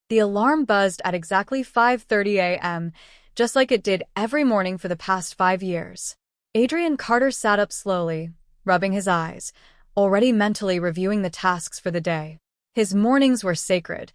The alarm buzzed at exactly 5:30 a.m., just like it did every morning for the past 5 years. Adrian Carter sat up slowly, rubbing his eyes, already mentally reviewing the tasks for the day. His mornings were sacred,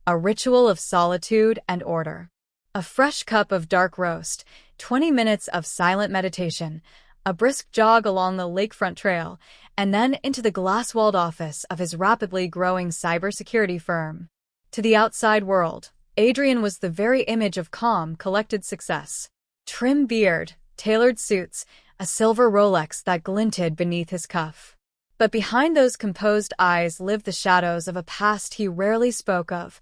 a ritual of solitude and order. A fresh cup of dark roast, 20 minutes of silent meditation, a brisk jog along the lakefront trail, and then into the glass-walled office of his rapidly growing cybersecurity firm. To the outside world, Adrian was the very image of calm, collected success. Trim beard, tailored suits, a silver Rolex that glinted beneath his cuff. But behind those composed eyes lived the shadows of a past he rarely spoke of,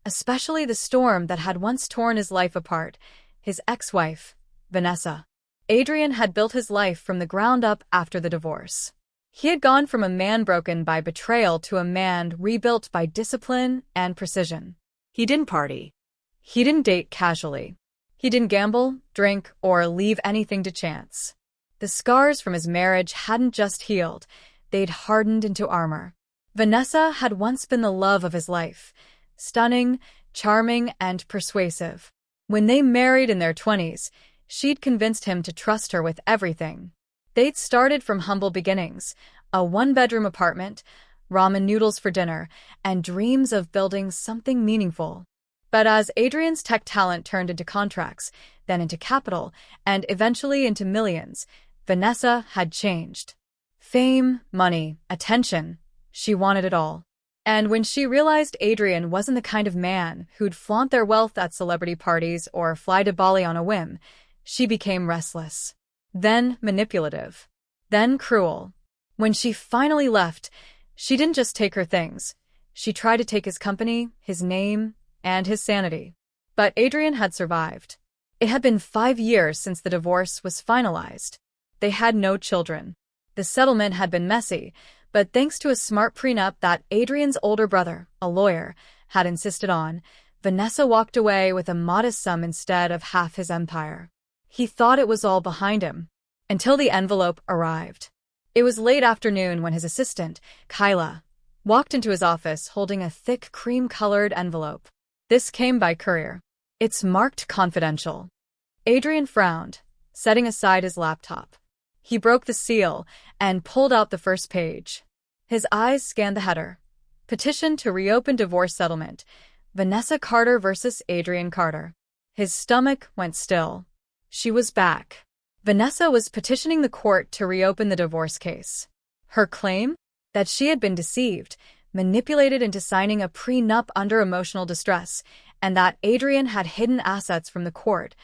especially the storm that had once torn his life apart, his ex-wife, Vanessa. Adrian had built his life from the ground up after the divorce. He had gone from a man broken by betrayal to a man rebuilt by discipline and precision. He didn't party. He didn't date casually. He didn't gamble, drink, or leave anything to chance. The scars from his marriage hadn't just healed, they'd hardened into armor. Vanessa had once been the love of his life, stunning, charming, and persuasive. When they married in their 20s, she'd convinced him to trust her with everything. They'd started from humble beginnings, a one-bedroom apartment, ramen noodles for dinner, and dreams of building something meaningful. But as Adrian's tech talent turned into contracts, then into capital, and eventually into millions, Vanessa had changed. Fame, money, attention, she wanted it all. And when she realized Adrian wasn't the kind of man who'd flaunt their wealth at celebrity parties or fly to Bali on a whim, she became restless. Then manipulative. Then cruel. When she finally left, she didn't just take her things. She tried to take his company, his name, and his sanity. But Adrian had survived. It had been 5 years since the divorce was finalized. They had no children. The settlement had been messy, but thanks to a smart prenup that Adrian's older brother, a lawyer, had insisted on, Vanessa walked away with a modest sum instead of half his empire. He thought it was all behind him, until the envelope arrived. It was late afternoon when his assistant, Kyla, walked into his office holding a thick cream-colored envelope. This came by courier. It's marked confidential. Adrian frowned, setting aside his laptop. He broke the seal and pulled out the first page. His eyes scanned the header. Petition to reopen divorce settlement. Vanessa Carter versus Adrian Carter. His stomach went still. She was back. Vanessa was petitioning the court to reopen the divorce case. Her claim? That she had been deceived, manipulated into signing a prenup under emotional distress, and that Adrian had hidden assets from the court.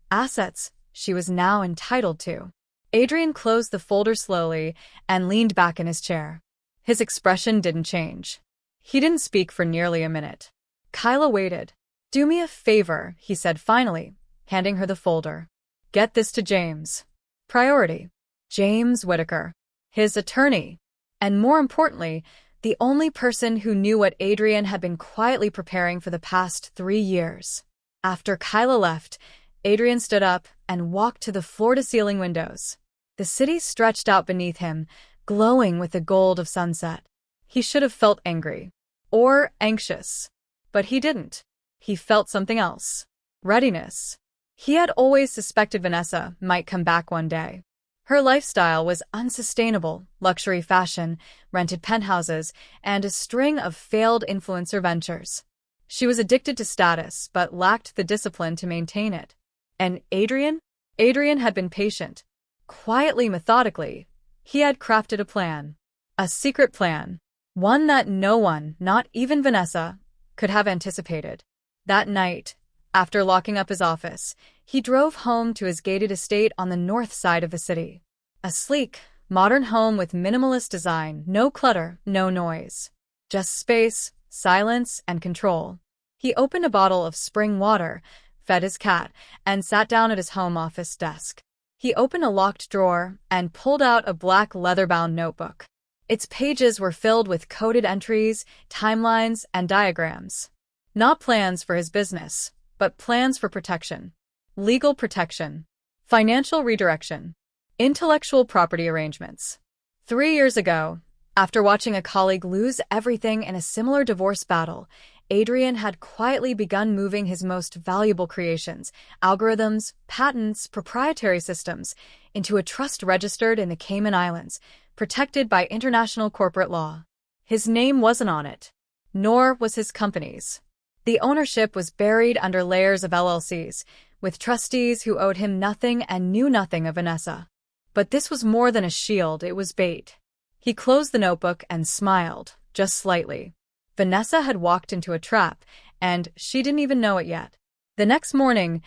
Assets she was now entitled to. Adrian closed the folder slowly and leaned back in his chair. His expression didn't change. He didn't speak for nearly a minute. Kyla waited. "Do me a favor," he said finally, handing her the folder. "Get this to James. Priority. James Whitaker. His attorney. And more importantly, the only person who knew what Adrian had been quietly preparing for the past 3 years." After Kyla left, Adrian stood up and walked to the floor-to-ceiling windows. The city stretched out beneath him, glowing with the gold of sunset. He should have felt angry. Or anxious. But he didn't. He felt something else. Readiness. He had always suspected Vanessa might come back one day. Her lifestyle was unsustainable: luxury fashion, rented penthouses, and a string of failed influencer ventures. She was addicted to status, but lacked the discipline to maintain it. And Adrian? Adrian had been patient. Quietly, methodically, he had crafted a plan. A secret plan. One that no one, not even Vanessa, could have anticipated. That night, after locking up his office, he drove home to his gated estate on the north side of the city. A sleek, modern home with minimalist design, no clutter, no noise. Just space, silence, and control. He opened a bottle of spring water, fed his cat, and sat down at his home office desk. He opened a locked drawer and pulled out a black leather-bound notebook. Its pages were filled with coded entries, timelines, and diagrams. Not plans for his business, but plans for protection. Legal protection. Financial redirection. Intellectual property arrangements. 3 years ago, after watching a colleague lose everything in a similar divorce battle, Adrian had quietly begun moving his most valuable creations, algorithms, patents, proprietary systems, into a trust registered in the Cayman Islands, protected by international corporate law. His name wasn't on it, nor was his company's. The ownership was buried under layers of LLCs, with trustees who owed him nothing and knew nothing of Vanessa. But this was more than a shield, it was bait. He closed the notebook and smiled, just slightly. Vanessa had walked into a trap, and she didn't even know it yet. The next morning,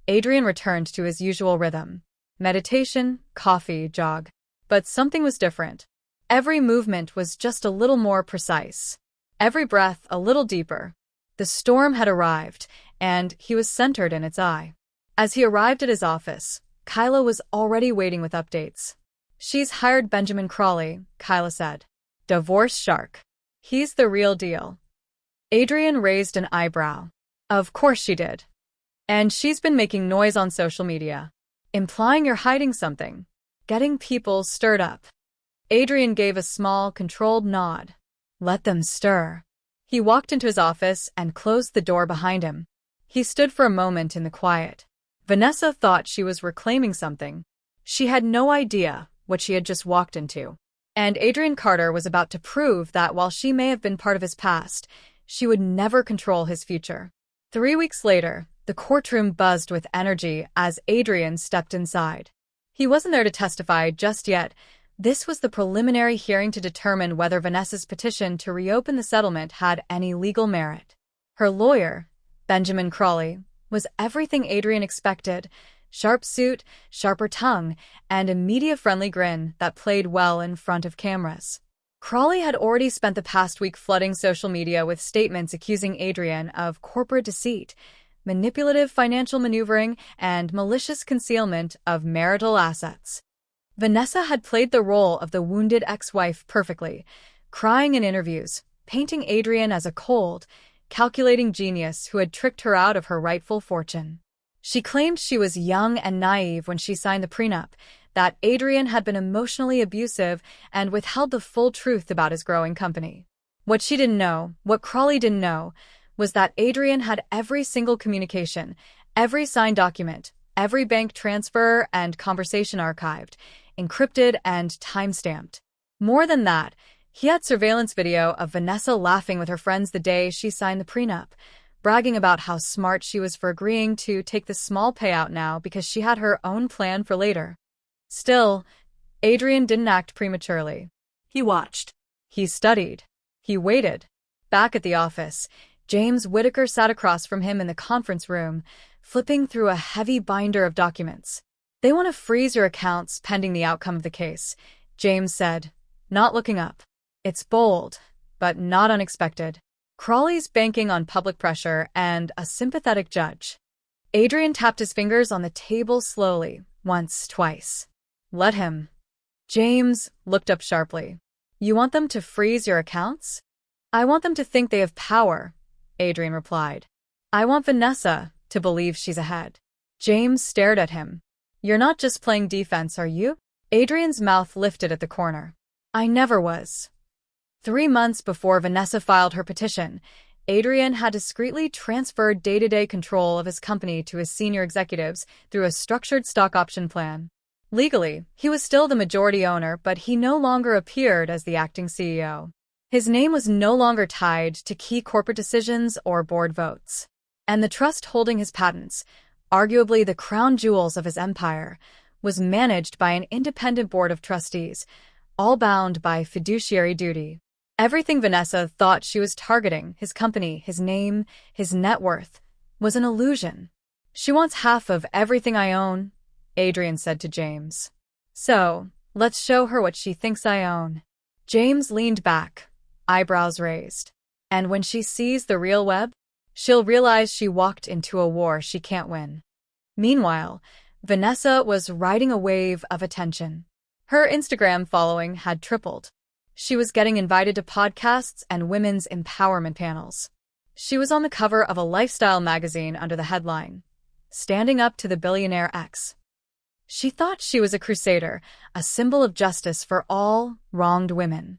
Adrian returned to his usual rhythm. Meditation, coffee, jog. But something was different. Every movement was just a little more precise. Every breath a little deeper. The storm had arrived, and he was centered in its eye. As he arrived at his office, Kyla was already waiting with updates. "She's hired Benjamin Crawley," Kyla said. "Divorce shark. He's the real deal." Adrian raised an eyebrow. "Of course she did. And she's been making noise on social media, implying you're hiding something, getting people stirred up." Adrian gave a small, controlled nod. Let them stir. He walked into his office and closed the door behind him. He stood for a moment in the quiet. Vanessa thought she was reclaiming something. She had no idea what she had just walked into. And Adrian Carter was about to prove that while she may have been part of his past, she would never control his future. 3 weeks later, the courtroom buzzed with energy as Adrian stepped inside. He wasn't there to testify just yet. This was the preliminary hearing to determine whether Vanessa's petition to reopen the settlement had any legal merit. Her lawyer, Benjamin Crawley, was everything Adrian expected: sharp suit, sharper tongue, and a media-friendly grin that played well in front of cameras. Crawley had already spent the past week flooding social media with statements accusing Adrian of corporate deceit, manipulative financial maneuvering, and malicious concealment of marital assets. Vanessa had played the role of the wounded ex-wife perfectly, crying in interviews, painting Adrian as a cold, calculating genius who had tricked her out of her rightful fortune. She claimed she was young and naive when she signed the prenup, that Adrian had been emotionally abusive and withheld the full truth about his growing company. What she didn't know, what Crawley didn't know, was that Adrian had every single communication, every signed document, every bank transfer and conversation archived, encrypted and time-stamped. More than that, he had surveillance video of Vanessa laughing with her friends the day she signed the prenup, bragging about how smart she was for agreeing to take the small payout now because she had her own plan for later. Still, Adrian didn't act prematurely. He watched. He studied. He waited. Back at the office, James Whitaker sat across from him in the conference room, flipping through a heavy binder of documents. "They want to freeze your accounts pending the outcome of the case," James said, not looking up. "It's bold, but not unexpected. Crawley's banking on public pressure and a sympathetic judge." Adrian tapped his fingers on the table slowly, once, twice. "Let him." James looked up sharply. "You want them to freeze your accounts?" "I want them to think they have power," Adrian replied. "I want Vanessa to believe she's ahead." James stared at him. "You're not just playing defense, are you?" Adrian's mouth lifted at the corner. "I never was." 3 months before Vanessa filed her petition, Adrian had discreetly transferred day-to-day control of his company to his senior executives through a structured stock option plan. Legally, he was still the majority owner, but he no longer appeared as the acting CEO. His name was no longer tied to key corporate decisions or board votes. And the trust holding his patents, arguably the crown jewels of his empire, was managed by an independent board of trustees, all bound by fiduciary duty. Everything Vanessa thought she was targeting, his company, his name, his net worth, was an illusion. "She wants half of everything I own," Adrian said to James. "So, let's show her what she thinks I own." James leaned back, eyebrows raised. "And when she sees the real web, she'll realize she walked into a war she can't win." Meanwhile, Vanessa was riding a wave of attention. Her Instagram following had tripled. She was getting invited to podcasts and women's empowerment panels. She was on the cover of a lifestyle magazine under the headline, "Standing Up to the Billionaire X." She thought she was a crusader, a symbol of justice for all wronged women.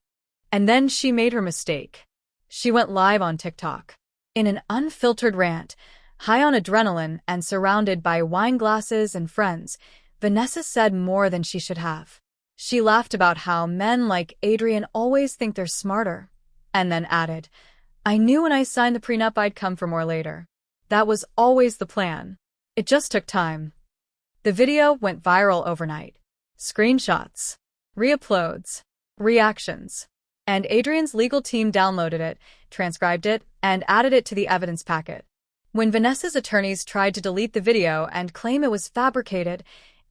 And then she made her mistake. She went live on TikTok. In an unfiltered rant, high on adrenaline and surrounded by wine glasses and friends, Vanessa said more than she should have. She laughed about how men like Adrian always think they're smarter, and then added, "I knew when I signed the prenup I'd come for more later. That was always the plan. It just took time." The video went viral overnight. Screenshots, re-uploads, reactions. And Adrian's legal team downloaded it, transcribed it, and added it to the evidence packet. When Vanessa's attorneys tried to delete the video and claim it was fabricated,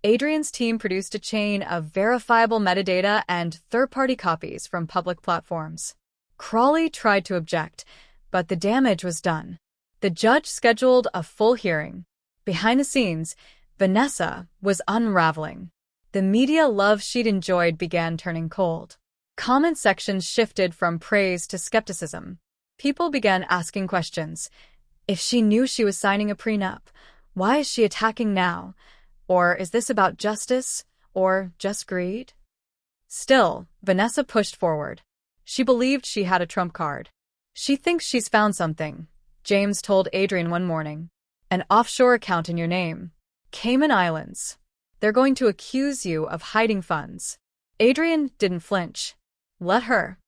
Adrian's team produced a chain of verifiable metadata and third-party copies from public platforms. Crawley tried to object, but the damage was done. The judge scheduled a full hearing. Behind the scenes, Vanessa was unraveling. The media love she'd enjoyed began turning cold. Comment sections shifted from praise to skepticism. People began asking questions. If she knew she was signing a prenup, why is she attacking now? Or is this about justice, or just greed? Still, Vanessa pushed forward. She believed she had a trump card. "She thinks she's found something," James told Adrian one morning. "An offshore account in your name. Cayman Islands. They're going to accuse you of hiding funds." Adrian didn't flinch. Let her.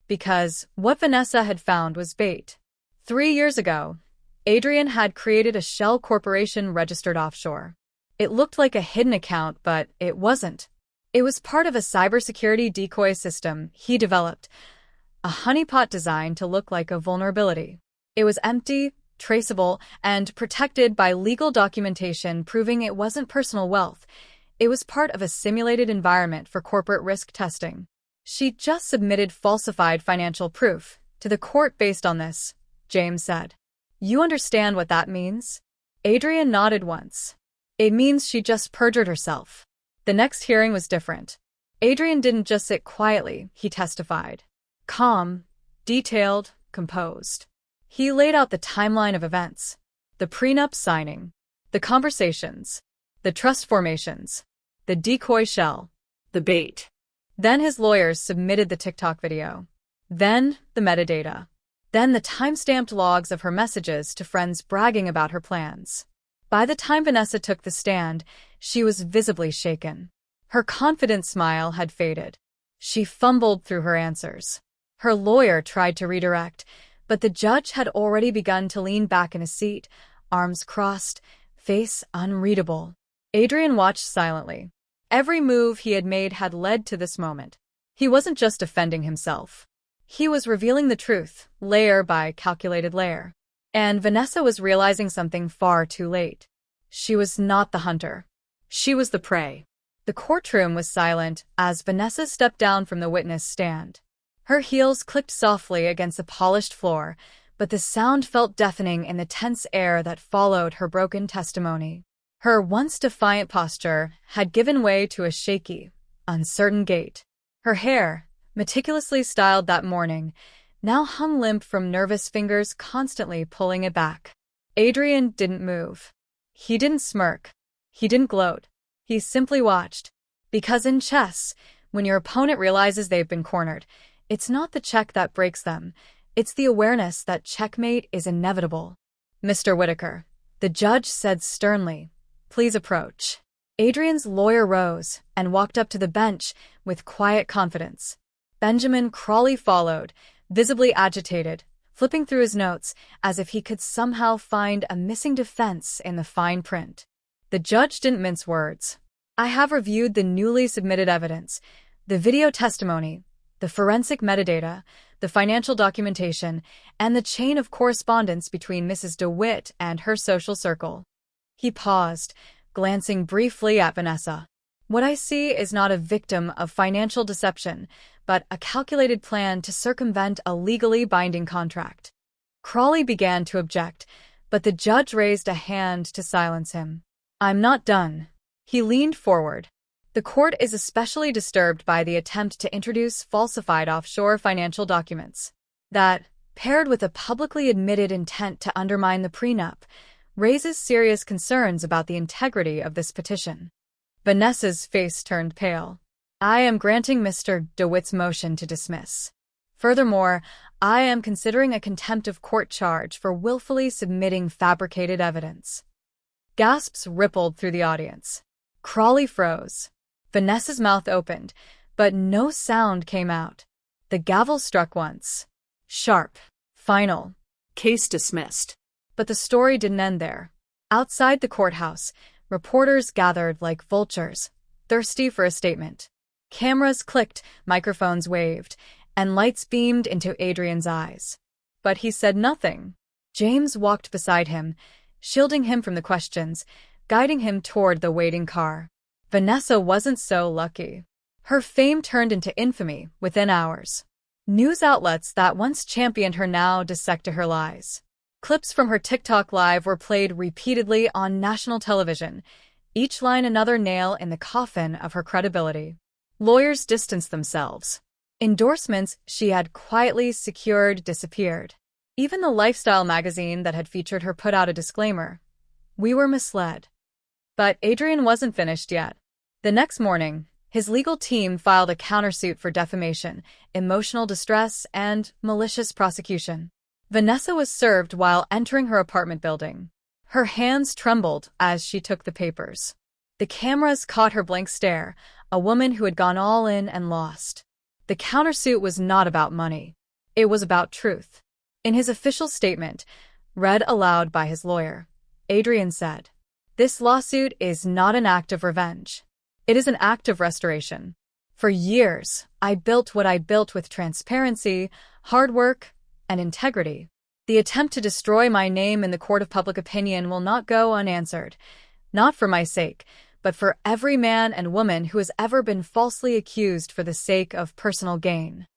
Because what Vanessa had found was bait. 3 years ago, Adrian had created a shell corporation registered offshore. It looked like a hidden account, but it wasn't. It was part of a cybersecurity decoy system he developed, a honeypot designed to look like a vulnerability. It was empty, traceable, and protected by legal documentation proving it wasn't personal wealth. It was part of a simulated environment for corporate risk testing. She just submitted falsified financial proof to the court based on this, James said. "You understand what that means?" Adrian nodded once. "It means she just perjured herself." The next hearing was different. Adrian didn't just sit quietly, he testified. Calm, detailed, composed. He laid out the timeline of events. The prenup signing. The conversations. The trust formations. The decoy shell. The bait. Then his lawyers submitted the TikTok video. Then the metadata. Then the time-stamped logs of her messages to friends bragging about her plans. By the time Vanessa took the stand, she was visibly shaken. Her confident smile had faded. She fumbled through her answers. Her lawyer tried to redirect, but the judge had already begun to lean back in his seat, arms crossed, face unreadable. Adrian watched silently. Every move he had made had led to this moment. He wasn't just defending himself. He was revealing the truth, layer by calculated layer. And Vanessa was realizing something far too late. She was not the hunter. She was the prey. The courtroom was silent as Vanessa stepped down from the witness stand. Her heels clicked softly against the polished floor, but the sound felt deafening in the tense air that followed her broken testimony. Her once defiant posture had given way to a shaky, uncertain gait. Her hair, meticulously styled that morning, now hung limp from nervous fingers constantly pulling it back. Adrian didn't move. He didn't smirk. He didn't gloat. He simply watched. Because in chess, when your opponent realizes they've been cornered, it's not the check that breaks them. It's the awareness that checkmate is inevitable. "Mr. Whitaker," the judge said sternly, "please approach." Adrian's lawyer rose and walked up to the bench with quiet confidence. Benjamin Crawley followed, visibly agitated, flipping through his notes as if he could somehow find a missing defense in the fine print. The judge didn't mince words. "I have reviewed the newly submitted evidence, the video testimony, the forensic metadata, the financial documentation, and the chain of correspondence between Mrs. DeWitt and her social circle." He paused, glancing briefly at Vanessa. "What I see is not a victim of financial deception, but a calculated plan to circumvent a legally binding contract." Crawley began to object, but the judge raised a hand to silence him. "I'm not done." He leaned forward. "The court is especially disturbed by the attempt to introduce falsified offshore financial documents. That, paired with a publicly admitted intent to undermine the prenup, raises serious concerns about the integrity of this petition." Vanessa's face turned pale. "I am granting Mr. DeWitt's motion to dismiss. Furthermore, I am considering a contempt of court charge for willfully submitting fabricated evidence." Gasps rippled through the audience. Crawley froze. Vanessa's mouth opened, but no sound came out. The gavel struck once. Sharp. Final. Case dismissed. But the story didn't end there. Outside the courthouse, reporters gathered like vultures, thirsty for a statement. Cameras clicked, microphones waved, and lights beamed into Adrian's eyes. But he said nothing. James walked beside him, shielding him from the questions, guiding him toward the waiting car. Vanessa wasn't so lucky. Her fame turned into infamy within hours. News outlets that once championed her now dissected her lies. Clips from her TikTok live were played repeatedly on national television, each line another nail in the coffin of her credibility. Lawyers distanced themselves. Endorsements she had quietly secured disappeared. Even the lifestyle magazine that had featured her put out a disclaimer. We were misled. But Adrian wasn't finished yet. The next morning, his legal team filed a countersuit for defamation, emotional distress, and malicious prosecution. Vanessa was served while entering her apartment building. Her hands trembled as she took the papers. The cameras caught her blank stare, a woman who had gone all in and lost. The countersuit was not about money. It was about truth. In his official statement, read aloud by his lawyer, Adrian said, "This lawsuit is not an act of revenge. It is an act of restoration. For years, I built what I built with transparency, hard work, and integrity. The attempt to destroy my name in the court of public opinion will not go unanswered, not for my sake, but for every man and woman who has ever been falsely accused for the sake of personal gain."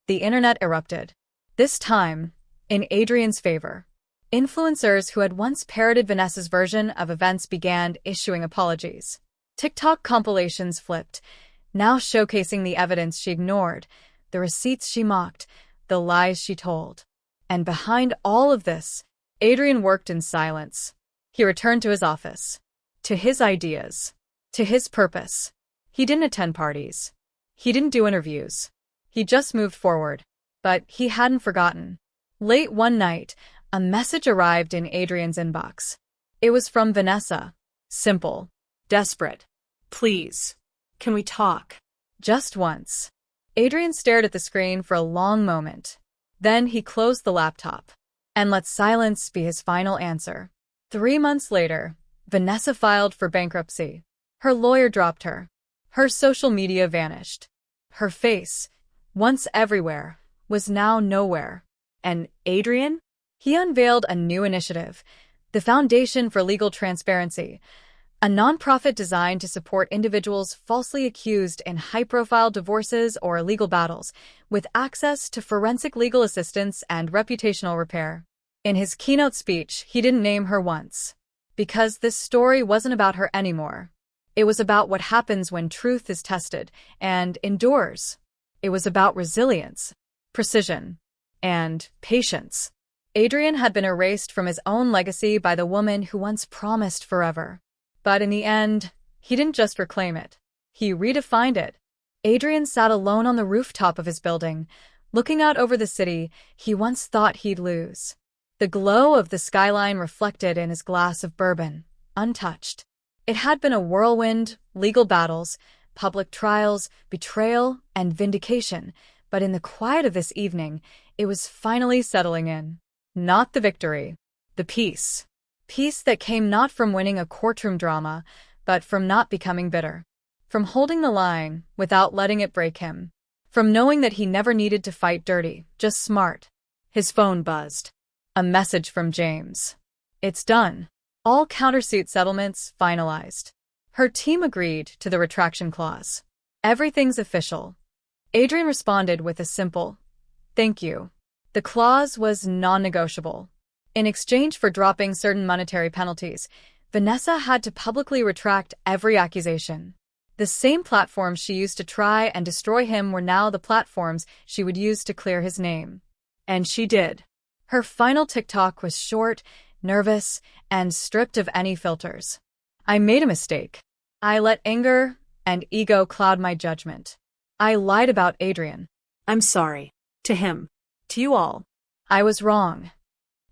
The internet erupted. This time, in Adrian's favor. Influencers who had once parroted Vanessa's version of events began issuing apologies. TikTok compilations flipped, now showcasing the evidence she ignored, the receipts she mocked, the lies she told. And behind all of this, Adrian worked in silence. He returned to his office, to his ideas, to his purpose. He didn't attend parties. He didn't do interviews. He just moved forward. But he hadn't forgotten. Late one night, a message arrived in Adrian's inbox. It was from Vanessa. Simple. Desperate. "Please, can we talk?" Just once. Adrian stared at the screen for a long moment. Then he closed the laptop and let silence be his final answer. 3 months later, Vanessa filed for bankruptcy. Her lawyer dropped her. Her social media vanished. Her face, once everywhere, was now nowhere. And Adrian? He unveiled a new initiative, the Foundation for Legal Transparency, a nonprofit designed to support individuals falsely accused in high-profile divorces or legal battles, with access to forensic legal assistance and reputational repair. In his keynote speech, he didn't name her once. Because this story wasn't about her anymore. It was about what happens when truth is tested and endures. It was about resilience, precision, and patience. Adrian had been erased from his own legacy by the woman who once promised forever. But in the end, he didn't just reclaim it. He redefined it. Adrian sat alone on the rooftop of his building, looking out over the city he once thought he'd lose. The glow of the skyline reflected in his glass of bourbon, untouched. It had been a whirlwind, legal battles, public trials, betrayal, and vindication, but in the quiet of this evening, it was finally settling in. Not the victory, the peace. Peace that came not from winning a courtroom drama, but from not becoming bitter. From holding the line without letting it break him. From knowing that he never needed to fight dirty, just smart. His phone buzzed. A message from James. It's done. All countersuit settlements finalized. Her team agreed to the retraction clause. Everything's official. Adrian responded with a simple, "Thank you." The clause was non-negotiable. In exchange for dropping certain monetary penalties, Vanessa had to publicly retract every accusation. The same platforms she used to try and destroy him were now the platforms she would use to clear his name. And she did. Her final TikTok was short, nervous, and stripped of any filters. "I made a mistake. I let anger and ego cloud my judgment. I lied about Adrian. I'm sorry. To him. To you all. I was wrong.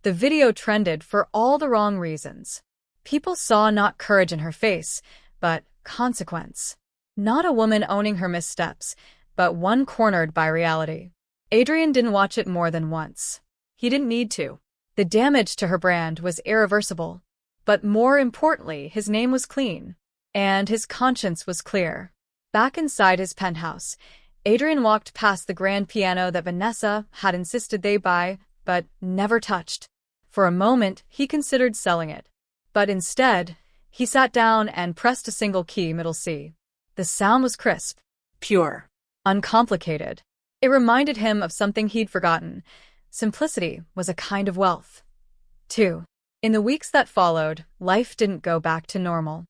The video trended for all the wrong reasons. People saw not courage in her face, but consequence. Not a woman owning her missteps, but one cornered by reality. Adrian didn't watch it more than once. He didn't need to. The damage to her brand was irreversible. But more importantly, his name was clean. And his conscience was clear. Back inside his penthouse, Adrian walked past the grand piano that Vanessa had insisted they buy, but never touched. For a moment, he considered selling it. But instead, he sat down and pressed a single key, middle C. The sound was crisp. Pure. Uncomplicated. It reminded him of something he'd forgotten. Simplicity was a kind of wealth. 2. In the weeks that followed, life didn't go back to normal.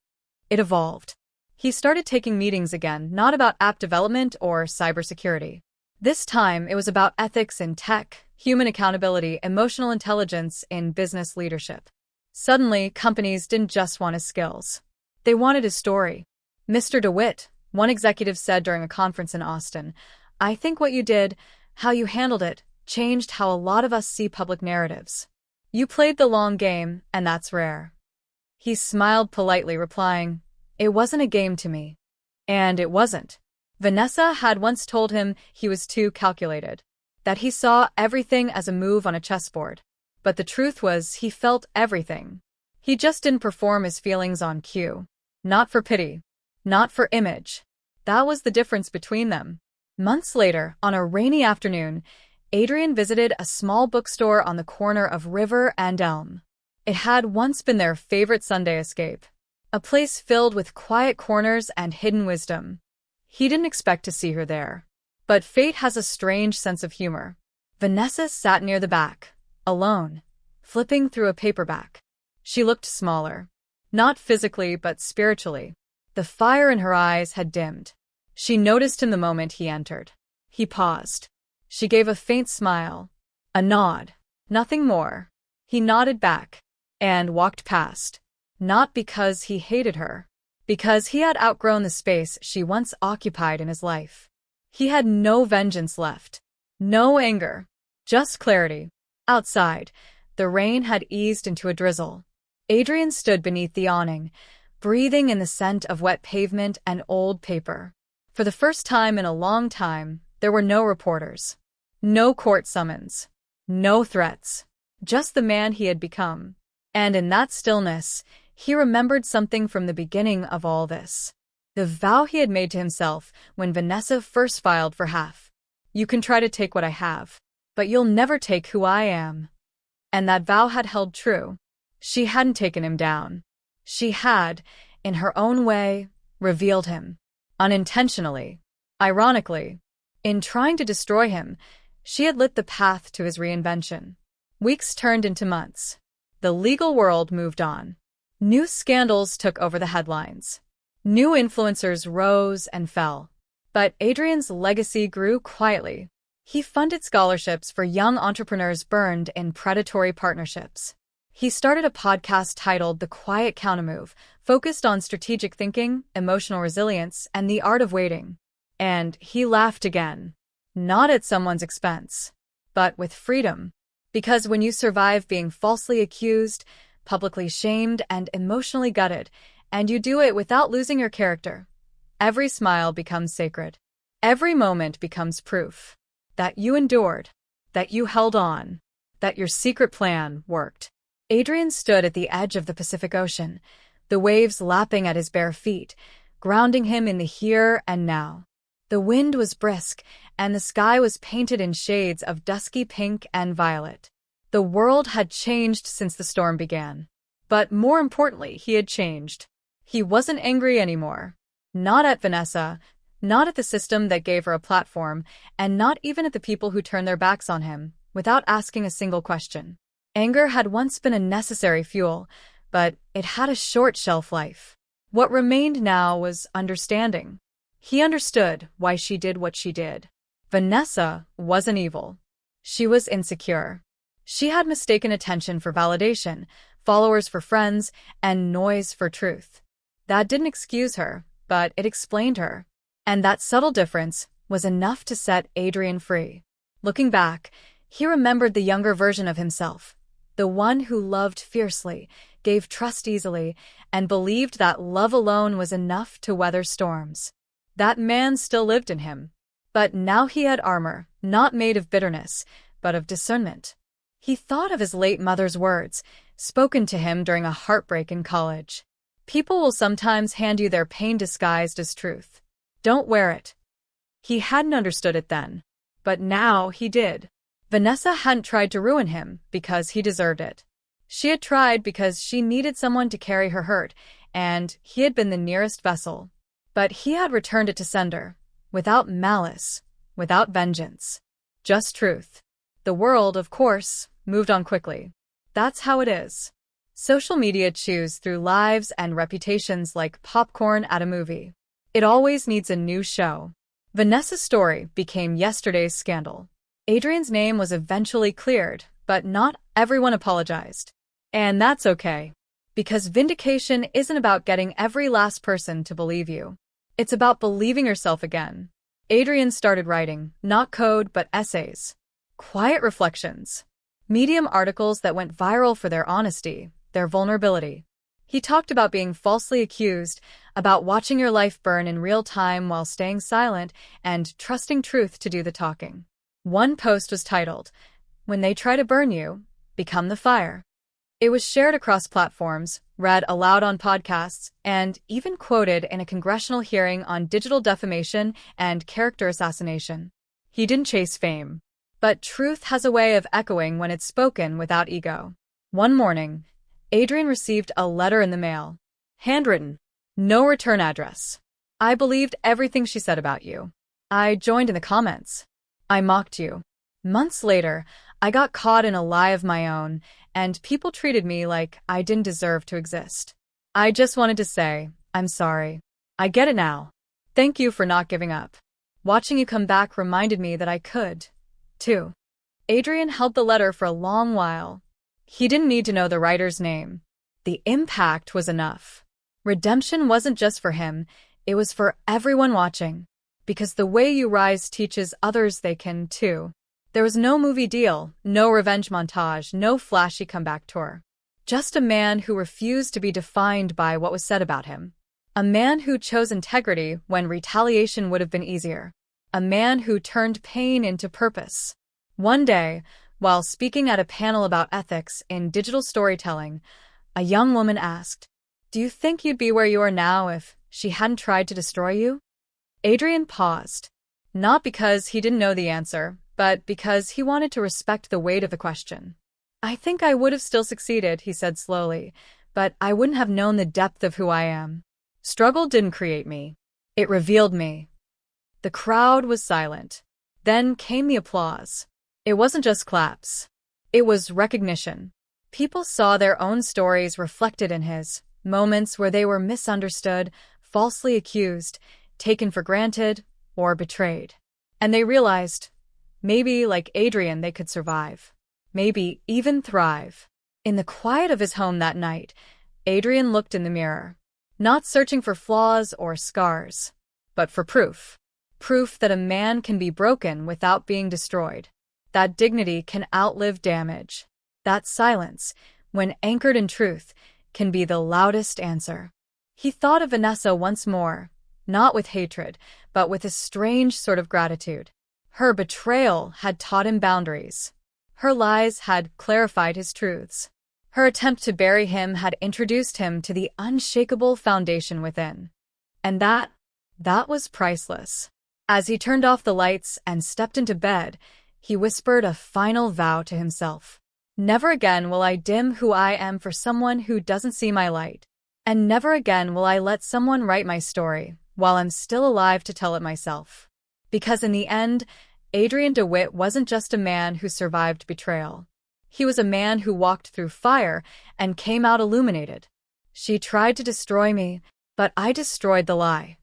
It evolved. He started taking meetings again, not about app development or cybersecurity. This time, it was about ethics in tech, human accountability, emotional intelligence in business leadership. Suddenly, companies didn't just want his skills. They wanted his story. Mr. DeWitt, one executive said during a conference in Austin, I think what you did, how you handled it, changed how a lot of us see public narratives. You played the long game, and that's rare. He smiled politely, replying, It wasn't a game to me. And it wasn't. Vanessa had once told him he was too calculated, that he saw everything as a move on a chessboard. But the truth was he felt everything. He just didn't perform his feelings on cue. Not for pity. Not for image. That was the difference between them. Months later, on a rainy afternoon, Adrian visited a small bookstore on the corner of River and Elm. It had once been their favorite Sunday escape, a place filled with quiet corners and hidden wisdom. He didn't expect to see her there. But fate has a strange sense of humor. Vanessa sat near the back, alone, flipping through a paperback. She looked smaller. Not physically, but spiritually. The fire in her eyes had dimmed. She noticed him the moment he entered. He paused. She gave a faint smile. A nod. Nothing more. He nodded back and walked past. Not because he hated her. Because he had outgrown the space she once occupied in his life. He had no vengeance left. No anger. Just clarity. Outside, the rain had eased into a drizzle. Adrian stood beneath the awning, breathing in the scent of wet pavement and old paper. For the first time in a long time, there were no reporters. No court summons. No threats. Just the man he had become. And in that stillness, he remembered something from the beginning of all this. The vow he had made to himself when Vanessa first filed for half. You can try to take what I have, but you'll never take who I am. And that vow had held true. She hadn't taken him down. She had, in her own way, revealed him. Unintentionally. Ironically. In trying to destroy him, she had lit the path to his reinvention. Weeks turned into months. The legal world moved on. New scandals took over the headlines. New influencers rose and fell. But Adrian's legacy grew quietly. He funded scholarships for young entrepreneurs burned in predatory partnerships. He started a podcast titled The Quiet Countermove, focused on strategic thinking, emotional resilience, and the art of waiting. And he laughed again. Not at someone's expense, but with freedom. Because when you survive being falsely accused, publicly shamed, and emotionally gutted, and you do it without losing your character, every smile becomes sacred. Every moment becomes proof that you endured, that you held on, that your secret plan worked. Adrian stood at the edge of the Pacific Ocean, the waves lapping at his bare feet, grounding him in the here and now. The wind was brisk, and the sky was painted in shades of dusky pink and violet. The world had changed since the storm began. But more importantly, he had changed. He wasn't angry anymore. Not at Vanessa, not at the system that gave her a platform, and not even at the people who turned their backs on him, without asking a single question. Anger had once been a necessary fuel, but it had a short shelf life. What remained now was understanding. He understood why she did what she did. Vanessa wasn't evil. She was insecure. She had mistaken attention for validation, followers for friends, and noise for truth. That didn't excuse her, but it explained her. And that subtle difference was enough to set Adrian free. Looking back, He remembered the younger version of himself, the one who loved fiercely, gave trust easily, and believed that love alone was enough to weather storms. That man still lived in him. But now he had armor, not made of bitterness, but of discernment. He thought of his late mother's words, spoken to him during a heartbreak in college. People will sometimes hand you their pain disguised as truth. Don't wear it. He hadn't understood it then. But now he did. Vanessa hadn't tried to ruin him because he deserved it. She had tried because she needed someone to carry her hurt, and he had been the nearest vessel. But he had returned it to sender, without malice, without vengeance. Just truth. The world, of course, moved on quickly. That's how it is. Social media chews through lives and reputations like popcorn at a movie. It always needs a new show. Vanessa's story became yesterday's scandal. Adrian's name was eventually cleared, but not everyone apologized. And that's okay. Because vindication isn't about getting every last person to believe you. It's about believing yourself again. Adrian started writing, not code but essays. Quiet reflections. Medium articles that went viral for their honesty, their vulnerability. He talked about being falsely accused, about watching your life burn in real time while staying silent, and trusting truth to do the talking. One post was titled, "When They Try to Burn You, Become the Fire." It was shared across platforms, read aloud on podcasts, and even quoted in a congressional hearing on digital defamation and character assassination. He didn't chase fame. But truth has a way of echoing when it's spoken without ego. One morning, Adrian received a letter in the mail. Handwritten. No return address. I believed everything she said about you. I joined in the comments. I mocked you. Months later, I got caught in a lie of my own, and people treated me like I didn't deserve to exist. I just wanted to say, I'm sorry. I get it now. Thank you for not giving up. Watching you come back reminded me that I could, too. Adrian held the letter for a long while. He didn't need to know the writer's name. The impact was enough. Redemption wasn't just for him, it was for everyone watching. Because the way you rise teaches others they can, too. There was no movie deal, no revenge montage, no flashy comeback tour. Just a man who refused to be defined by what was said about him. A man who chose integrity when retaliation would have been easier. A man who turned pain into purpose. One day, while speaking at a panel about ethics in digital storytelling, a young woman asked, "Do you think you'd be where you are now if she hadn't tried to destroy you?" Adrian paused. Not because he didn't know the answer, but because he wanted to respect the weight of the question. "I think I would have still succeeded," he said slowly, "but I wouldn't have known the depth of who I am. Struggle didn't create me. It revealed me." The crowd was silent. Then came the applause. It wasn't just claps. It was recognition. People saw their own stories reflected in his, moments where they were misunderstood, falsely accused, taken for granted, or betrayed. And they realized, maybe like Adrian they could survive. Maybe even thrive. In the quiet of his home that night, Adrian looked in the mirror. Not searching for flaws or scars, but for proof. Proof that a man can be broken without being destroyed. That dignity can outlive damage. That silence, when anchored in truth, can be the loudest answer. He thought of Vanessa once more, not with hatred, but with a strange sort of gratitude. Her betrayal had taught him boundaries. Her lies had clarified his truths. Her attempt to bury him had introduced him to the unshakable foundation within. And that was priceless. As he turned off the lights and stepped into bed, he whispered a final vow to himself. Never again will I dim who I am for someone who doesn't see my light. And never again will I let someone write my story while I'm still alive to tell it myself. Because in the end, Adrian DeWitt wasn't just a man who survived betrayal. He was a man who walked through fire and came out illuminated. She tried to destroy me, but I destroyed the lie.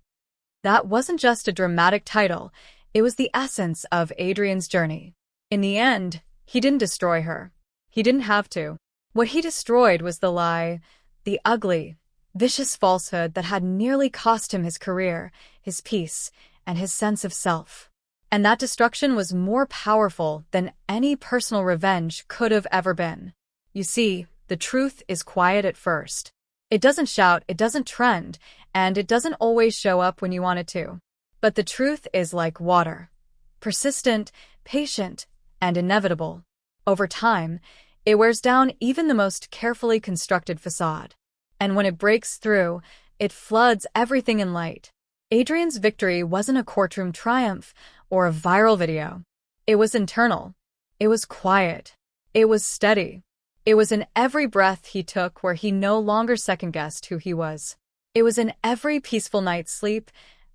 That wasn't just a dramatic title, it was the essence of Adrian's journey. In the end, he didn't destroy her. He didn't have to. What he destroyed was the lie, the ugly, vicious falsehood that had nearly cost him his career, his peace, and his sense of self. And that destruction was more powerful than any personal revenge could have ever been. You see, the truth is quiet at first. It doesn't shout, it doesn't trend, and it doesn't always show up when you want it to. But the truth is like water. Persistent, patient, and inevitable. Over time, it wears down even the most carefully constructed facade. And when it breaks through, it floods everything in light. Adrian's victory wasn't a courtroom triumph or a viral video. It was internal. It was quiet. It was steady. It was in every breath he took where he no longer second-guessed who he was. It was in every peaceful night's sleep,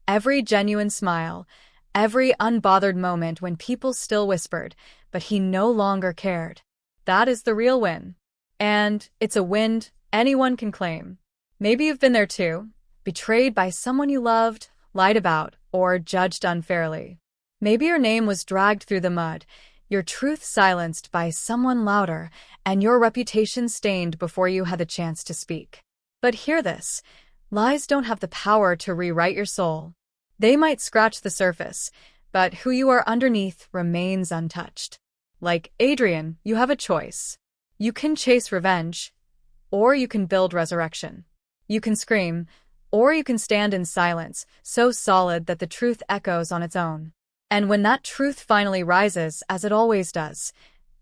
every genuine smile, every unbothered moment when people still whispered, but he no longer cared. That is the real win. And it's a win anyone can claim. Maybe you've been there too, betrayed by someone you loved, lied about, or judged unfairly. Maybe your name was dragged through the mud, your truth silenced by someone louder, and your reputation stained before you had the chance to speak. But hear this, lies don't have the power to rewrite your soul. They might scratch the surface, but who you are underneath remains untouched. Like Adrian, you have a choice. You can chase revenge, or you can build resurrection. You can scream, or you can stand in silence, so solid that the truth echoes on its own. And when that truth finally rises, as it always does,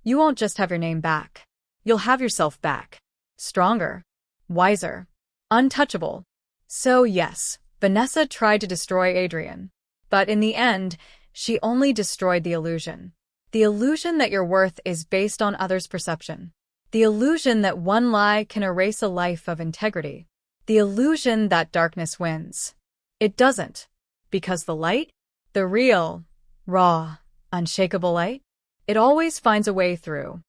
you won't just have your name back. You'll have yourself back. Stronger, wiser, untouchable. So yes, Vanessa tried to destroy Adrian. But in the end, she only destroyed the illusion. The illusion that your worth is based on others' perception. The illusion that one lie can erase a life of integrity. The illusion that darkness wins. It doesn't. Because the light, the real, raw, unshakable light, it always finds a way through.